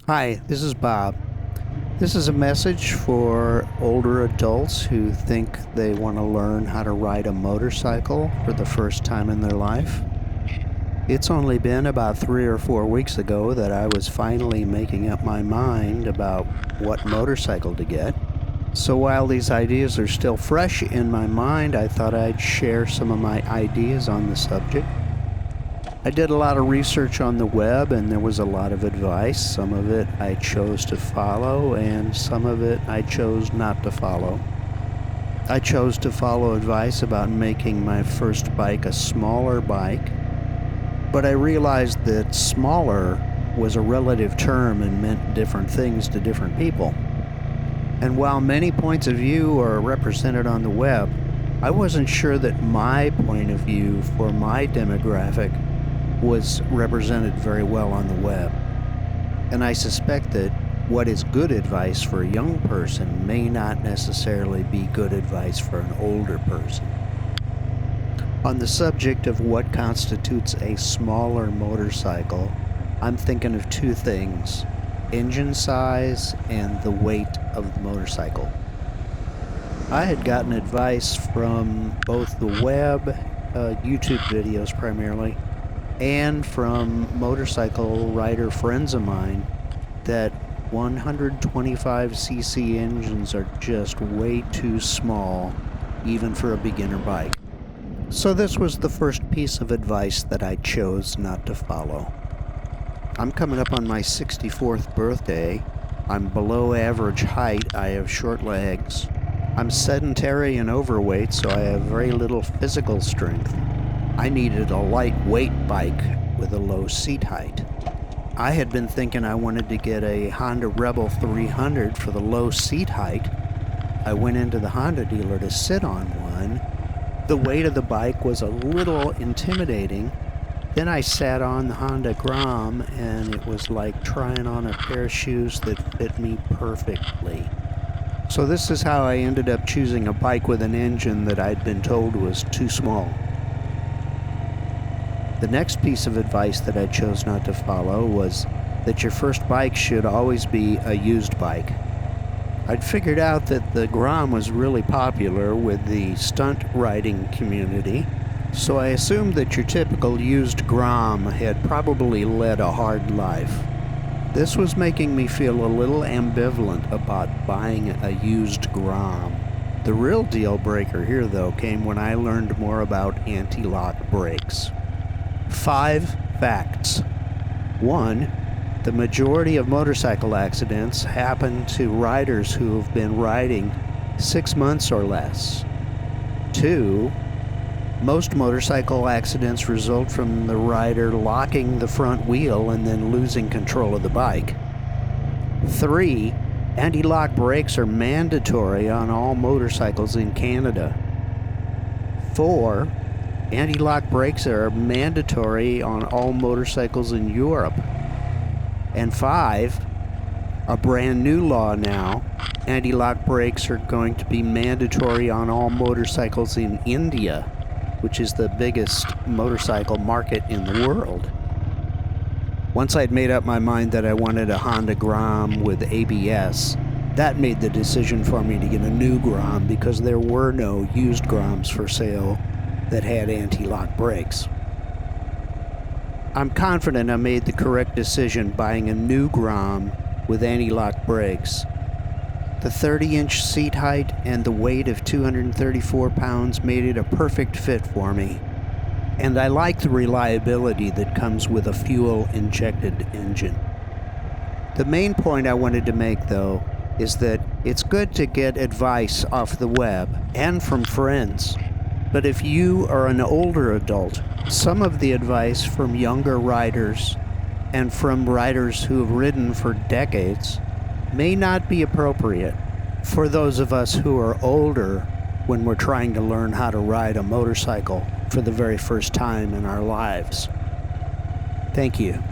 Hi, this is Bob. This is a message for older adults who think they want to learn how to ride a motorcycle for the first time in their life. It's only been about 3 or 4 weeks ago that I was finally making up my mind about what motorcycle to get. So while these ideas are still fresh in my mind, I thought I'd share some of my ideas on the subject. I did a lot of research on the web, and there was a lot of advice. Some of it I chose to follow, and some of it I chose not to follow. I chose to follow advice about making my first bike a smaller bike, but I realized that smaller was a relative term and meant different things to different people. And while many points of view are represented on the web, I wasn't sure that my point of view for my demographic was represented very well on the web. And I suspect that what is good advice for a young person may not necessarily be good advice for an older person. On the subject of what constitutes a smaller motorcycle, I'm thinking of two things: engine size and the weight of the motorcycle. I had gotten advice from both the web, YouTube videos primarily, and from motorcycle rider friends of mine that 125cc engines are just way too small, even for a beginner bike. So this was the first piece of advice that I chose not to follow. I'm coming up on my 64th birthday. I'm below average height. I have short legs. I'm sedentary and overweight, so I have very little physical strength. I needed a lightweight bike with a low seat height. I had been thinking I wanted to get a Honda Rebel 300 for the low seat height. I went into the Honda dealer to sit on one. The weight of the bike was a little intimidating. Then I sat on the Honda Grom, and it was like trying on a pair of shoes that fit me perfectly. So this is how I ended up choosing a bike with an engine that I'd been told was too small. The next piece of advice that I chose not to follow was that your first bike should always be a used bike. I'd figured out that the Grom was really popular with the stunt riding community, so I assumed that your typical used Grom had probably led a hard life. This was making me feel a little ambivalent about buying a used Grom. The real deal breaker here, though, came when I learned more about anti-lock brakes. 5 facts. 1. The majority of motorcycle accidents happen to riders who have been riding 6 months or less. 2. Most motorcycle accidents result from the rider locking the front wheel and then losing control of the bike. 3. Anti-lock brakes are mandatory on all motorcycles in Canada. 4. Anti-lock brakes are mandatory on all motorcycles in Europe. And 5, a brand new law now, anti-lock brakes are going to be mandatory on all motorcycles in India, which is the biggest motorcycle market in the world. Once I'd made up my mind that I wanted a Honda Grom with ABS, that made the decision for me to get a new Grom because there were no used Groms for sale that had anti-lock brakes. I'm confident I made the correct decision buying a new Grom with anti-lock brakes. The 30-inch seat height and the weight of 234 pounds made it a perfect fit for me. And I like the reliability that comes with a fuel-injected engine. The main point I wanted to make, though, is that it's good to get advice off the web and from friends. But if you are an older adult, some of the advice from younger riders and from riders who have ridden for decades may not be appropriate for those of us who are older when we're trying to learn how to ride a motorcycle for the very first time in our lives. Thank you.